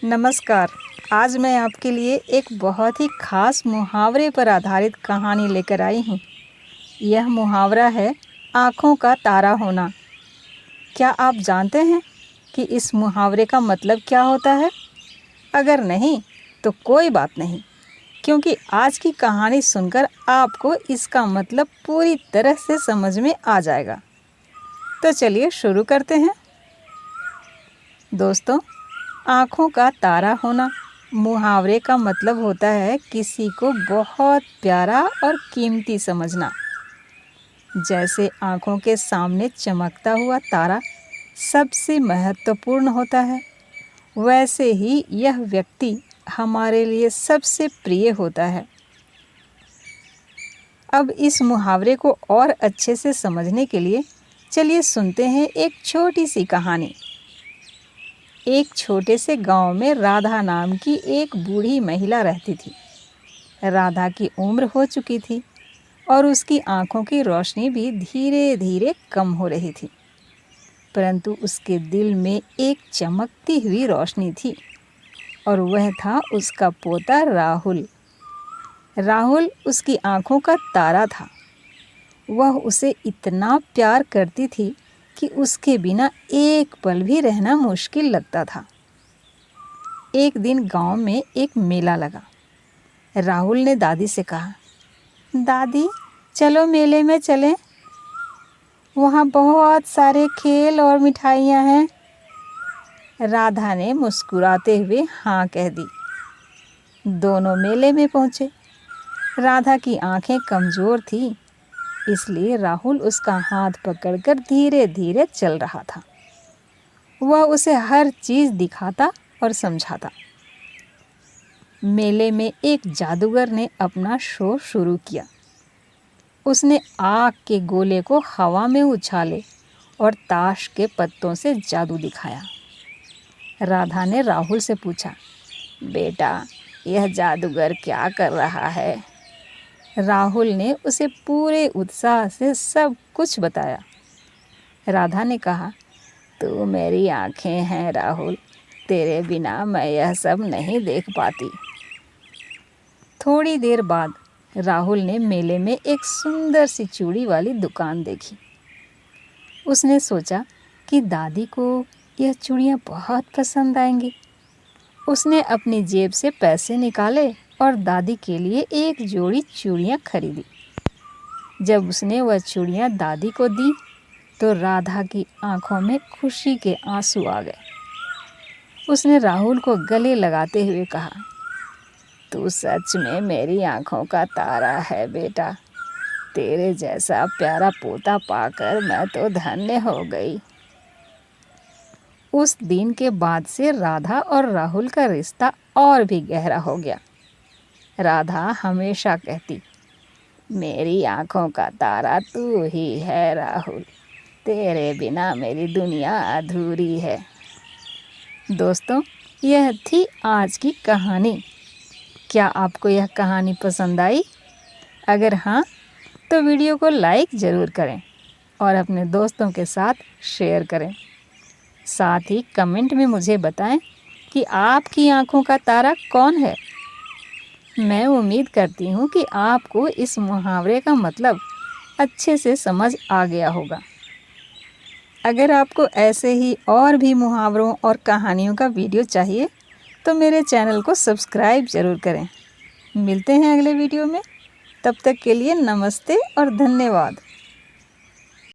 नमस्कार। आज मैं आपके लिए एक बहुत ही ख़ास मुहावरे पर आधारित कहानी लेकर आई हूँ। यह मुहावरा है आँखों का तारा होना। क्या आप जानते हैं कि इस मुहावरे का मतलब क्या होता है? अगर नहीं तो कोई बात नहीं, क्योंकि आज की कहानी सुनकर आपको इसका मतलब पूरी तरह से समझ में आ जाएगा। तो चलिए शुरू करते हैं। दोस्तों, आँखों का तारा होना मुहावरे का मतलब होता है किसी को बहुत प्यारा और कीमती समझना। जैसे आँखों के सामने चमकता हुआ तारा सबसे महत्वपूर्ण होता है, वैसे ही यह व्यक्ति हमारे लिए सबसे प्रिय होता है। अब इस मुहावरे को और अच्छे से समझने के लिए चलिए सुनते हैं एक छोटी सी कहानी। एक छोटे से गांव में राधा नाम की एक बूढ़ी महिला रहती थी। राधा की उम्र हो चुकी थी और उसकी आंखों की रोशनी भी धीरे धीरे कम हो रही थी, परंतु उसके दिल में एक चमकती हुई रोशनी थी और वह था उसका पोता राहुल। राहुल उसकी आंखों का तारा था। वह उसे इतना प्यार करती थी कि उसके बिना एक पल भी रहना मुश्किल लगता था। एक दिन गांव में एक मेला लगा। राहुल ने दादी से कहा, दादी चलो मेले में चलें, वहाँ बहुत सारे खेल और मिठाइयाँ हैं। राधा ने मुस्कुराते हुए हाँ कह दी। दोनों मेले में पहुँचे। राधा की आंखें कमज़ोर थीं, इसलिए राहुल उसका हाथ पकड़कर धीरे धीरे चल रहा था। वह उसे हर चीज़ दिखाता और समझाता। मेले में एक जादूगर ने अपना शो शुरू किया। उसने आग के गोले को हवा में उछाले और ताश के पत्तों से जादू दिखाया। राधा ने राहुल से पूछा, बेटा यह जादूगर क्या कर रहा है? राहुल ने उसे पूरे उत्साह से सब कुछ बताया। राधा ने कहा, तू मेरी आँखें हैं राहुल, तेरे बिना मैं यह सब नहीं देख पाती। थोड़ी देर बाद राहुल ने मेले में एक सुंदर सी चूड़ी वाली दुकान देखी। उसने सोचा कि दादी को यह चूड़ियाँ बहुत पसंद आएंगी। उसने अपनी जेब से पैसे निकाले और दादी के लिए एक जोड़ी चूड़ियाँ खरीदी। जब उसने वह चूड़ियाँ दादी को दी तो राधा की आंखों में खुशी के आंसू आ गए। उसने राहुल को गले लगाते हुए कहा, तू सच में मेरी आंखों का तारा है बेटा। तेरे जैसा प्यारा पोता पाकर मैं तो धन्य हो गई। उस दिन के बाद से राधा और राहुल का रिश्ता और भी गहरा हो गया। राधा हमेशा कहती, मेरी आंखों का तारा तू ही है राहुल, तेरे बिना मेरी दुनिया अधूरी है। दोस्तों, यह थी आज की कहानी। क्या आपको यह कहानी पसंद आई? अगर हाँ तो वीडियो को लाइक ज़रूर करें और अपने दोस्तों के साथ शेयर करें। साथ ही कमेंट में मुझे बताएं कि आपकी आंखों का तारा कौन है। मैं उम्मीद करती हूँ कि आपको इस मुहावरे का मतलब अच्छे से समझ आ गया होगा। अगर आपको ऐसे ही और भी मुहावरों और कहानियों का वीडियो चाहिए तो मेरे चैनल को सब्सक्राइब ज़रूर करें। मिलते हैं अगले वीडियो में। तब तक के लिए नमस्ते और धन्यवाद।